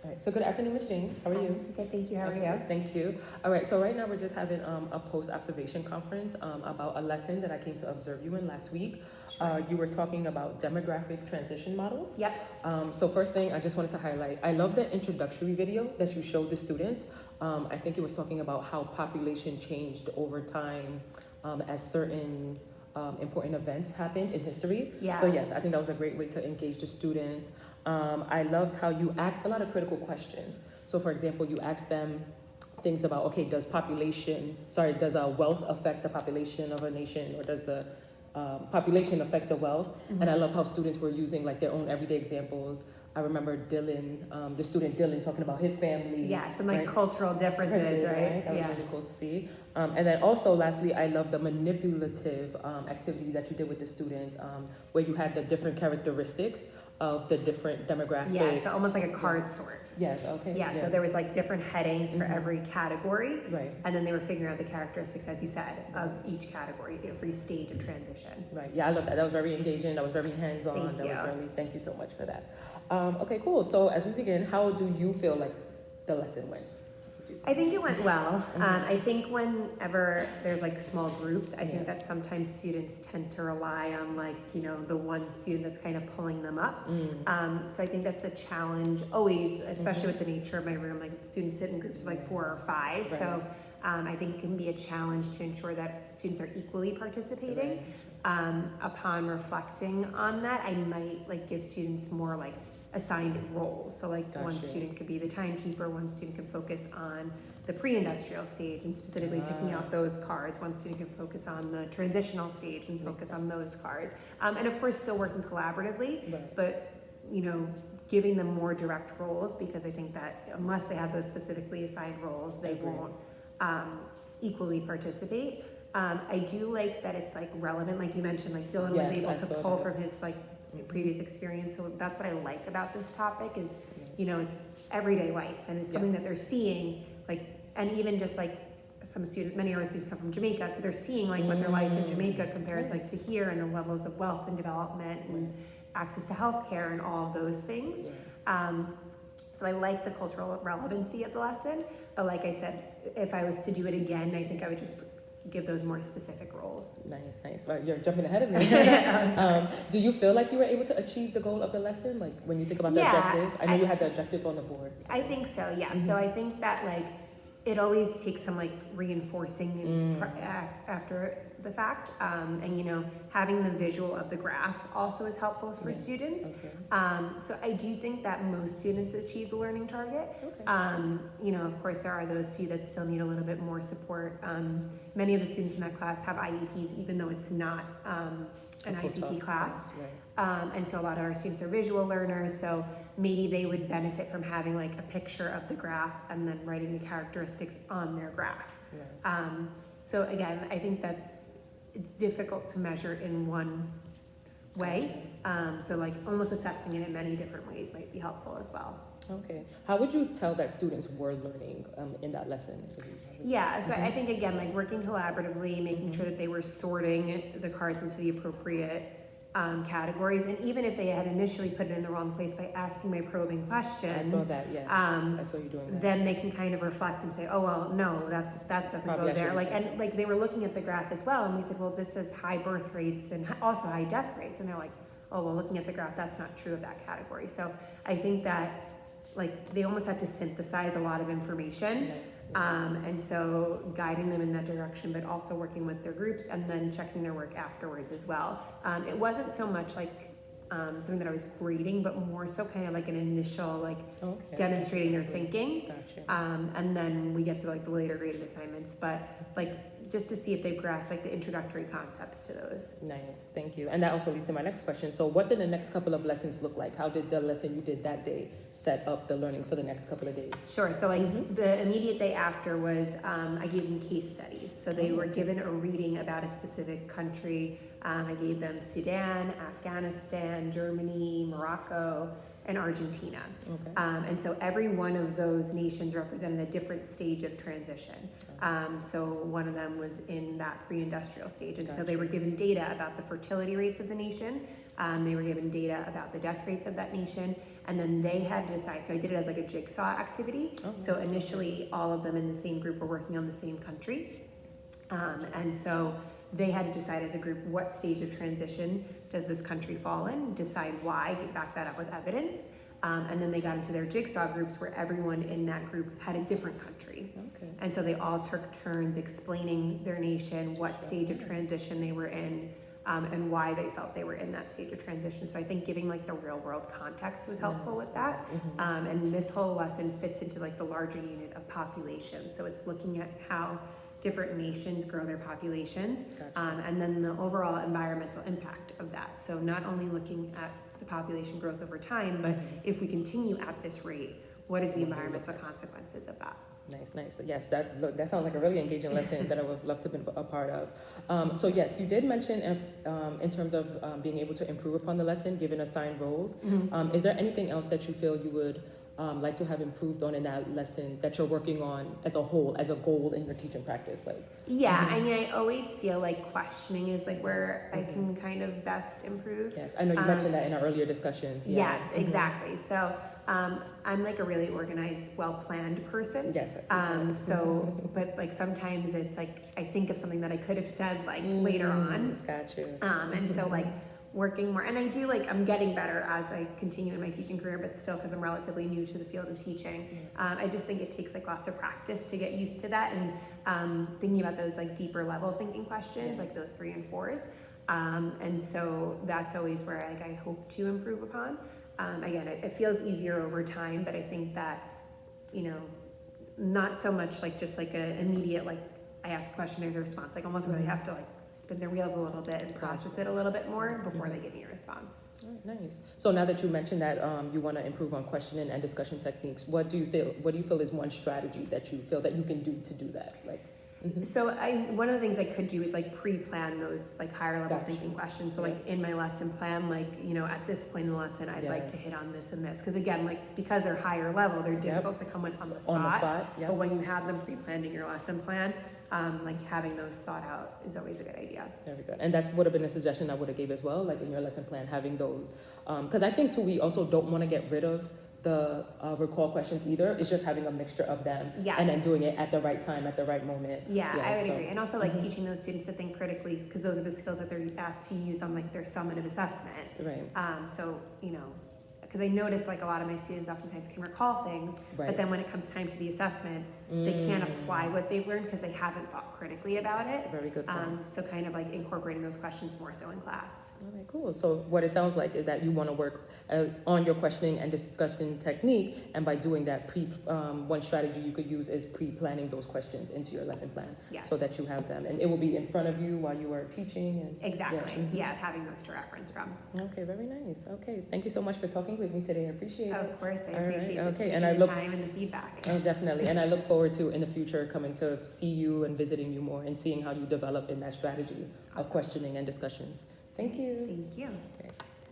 All right, so good afternoon, Ms. James. How are you? Good, thank you. How are Okay, you? thank you. All right, so right now we're just having a post-observation conference about a lesson that I came to observe you in last week. You were talking about demographic transition models. Yep. So first thing I just wanted to highlight, I love the introductory video that you showed the students. I think it was talking about how population changed over time as certain important events happened in history. Yeah. So yes, I think that was a great way to engage the students. I loved how you asked a lot of critical questions. So for example, you asked them things about, okay, does wealth affect the population of a nation, or does the population affect the wealth? Mm-hmm. And I love how students were using like their own everyday examples. I remember Dylan, the student Dylan, talking about his family. Yeah, some like right? cultural differences, right? That was Yeah. really cool to see. And then also, lastly, I love the manipulative activity that you did with the students, where you had the different characteristics of the different demographics. Yeah, so almost like a card sort. Yes, okay. Yeah, so there was like different headings for every category. Right. And then they were figuring out the characteristics, as you said, of each category, every stage of transition. Right. Yeah, I love that. That was very engaging. That was very hands-on. Thank you so much for that. Okay, cool. So as we begin, how do you feel like the lesson went? I think it went well. I think whenever there's like small groups, I think Yeah. that sometimes students tend to rely on like, you know, the one student that's kind of pulling them up. So I think that's a challenge always, especially with the nature of my room, like students sit in groups of like 4 or 5. Right. So I think it can be a challenge to ensure that students are equally participating. Right. Upon reflecting on that, I might like give students more like assigned roles. So like one student could be the timekeeper, one student can focus on the pre-industrial stage and specifically picking out those cards. One student can focus on the transitional stage and focus on those cards. And of course still working collaboratively, Right. but you know, giving them more direct roles, because I think that unless they have those specifically assigned roles, they won't equally participate. I do like that it's like relevant, like you mentioned, like Dylan was able to pull from his like previous experience. So that's what I like about this topic is, you know, it's everyday life and it's something that they're seeing, like, and even just like some students, many of our students come from Jamaica, so they're seeing like what their life in Jamaica compares like to here, and the levels of wealth and development and access to healthcare and all of those things. So I like the cultural relevancy of the lesson, but like I said, if I was to do it again, I think I would just give those more specific roles. Nice. Right, you're jumping ahead of me. Do you feel like you were able to achieve the goal of the lesson? Like when you think about the objective? I know you had the objective on the board. So. I think so, yeah. So I think that like it always takes some like reinforcing after the fact. And you know, having the visual of the graph also is helpful for students. Okay. So I do think that most students achieve the learning target. Okay. You know, of course there are those few that still need a little bit more support. Many of the students in that class have IEPs, even though it's not an ICT class. Right. And so a lot of our students are visual learners, so maybe they would benefit from having like a picture of the graph and then writing the characteristics on their graph. Right. So again, I think that it's difficult to measure in one way. So like almost assessing it in many different ways might be helpful as well. Okay. How would you tell that students were learning in that lesson? Yeah, so I think again, like working collaboratively, making sure that they were sorting the cards into the appropriate categories, and even if they had initially put it in the wrong place by asking my probing questions, I saw that. Yes, I saw you doing that. Then they can kind of reflect and say, "Oh well, no, that doesn't go there." Like, and like they were looking at the graph as well, and we said, "Well, this says high birth rates and also high death rates," and they're like, "Oh well, looking at the graph, that's not true of that category." So I think that like they almost had to synthesize a lot of information. And so guiding them in that direction, but also working with their groups and then checking their work afterwards as well. It wasn't so much like something that I was grading, but more so kind of like an initial like demonstrating their thinking. Gotcha. And then we get to like the later graded assignments, but like just to see if they've grasped like the introductory concepts to those. Nice, thank you. And that also leads to my next question. So what did the next couple of lessons look like? How did the lesson you did that day set up the learning for the next couple of days? Sure, so like the immediate day after was, I gave them case studies. So they were given a reading about a specific country. I gave them Sudan, Afghanistan, Germany, Morocco, and Argentina. Okay. And so every one of those nations represented a different stage of transition. So one of them was in that pre-industrial stage. And so they were given data about the fertility rates of the nation. They were given data about the death rates of that nation. And then they had to decide. So I did it as like a jigsaw activity. So initially all of them in the same group were working on the same country. And so they had to decide as a group what stage of transition does this country fall in, decide why, back that up with evidence. And then they got into their jigsaw groups where everyone in that group had a different country. Okay. And so they all took turns explaining their nation, what stage of transition they were in, and why they felt they were in that stage of transition. So I think giving like the real world context was helpful with that. And this whole lesson fits into like the larger unit of population. So it's looking at how different nations grow their populations, and then the overall environmental impact of that. So not only looking at the population growth over time, but if we continue at this rate, what is the environmental consequences of that? Nice. Yes, that sounds like a really engaging lesson that I would love to be a part of. So yes, you did mention in terms of being able to improve upon the lesson, given assigned roles. Is there anything else that you feel you would like to have improved on in that lesson that you're working on as a whole, as a goal in your teaching practice? I mean, I always feel like questioning is like where I can kind of best improve. Yes, I know you mentioned that in our earlier discussions. Yes, exactly. So I'm like a really organized, well-planned person. Yes. But like sometimes it's like I think of something that I could have said like later on. Gotcha. And so like working more, and I do like I'm getting better as I continue in my teaching career, but still because I'm relatively new to the field of teaching, I just think it takes like lots of practice to get used to that, and thinking about those like deeper level thinking questions, like those 3 and 4s. And so that's always where like I hope to improve upon. Again, it feels easier over time, but I think that, not so much like just like an immediate, like I ask a question, there's a response, like almost really have to like spin their wheels a little bit and process it a little bit more before they give me a response. All right, nice. So now that you mentioned that you want to improve on questioning and discussion techniques, what do you feel is one strategy that you feel that you can do to do that? So one of the things I could do is like pre-plan those like higher level thinking questions. So like in my lesson plan, like, at this point in the lesson, I'd like to hit on this and this. Because again, like because they're higher level, they're difficult to come with on the spot. But when you have them pre-planned in your lesson plan, like having those thought out is always a good idea. Very good. And that would have been a suggestion I would have gave as well, like in your lesson plan, having those. Because I think too, we also don't want to get rid of the recall questions either. It's just having a mixture of them and then doing it at the right time, at the right moment. I would agree. And also like teaching those students to think critically, because those are the skills that they're asked to use on like their summative assessment. Right. So, because I noticed like a lot of my students oftentimes can recall things, but then when it comes time to the assessment, they can't apply what they've learned because they haven't thought critically about it. Very good point. So kind of like incorporating those questions more so in class. All right, cool. So what it sounds like is that you want to work on your questioning and discussion technique, and by doing that, one strategy you could use is pre-planning those questions into your lesson plan, so that you have them, and it will be in front of you while you are teaching. And exactly. Having those to reference from. Okay, very nice. Okay, thank you so much for talking with me today. I appreciate it. Of course, I appreciate the time and the feedback. Oh, definitely. And I look forward to in the future coming to see you and visiting you more and seeing how you develop in that strategy of questioning and discussions. Thank you. Thank you. Okay.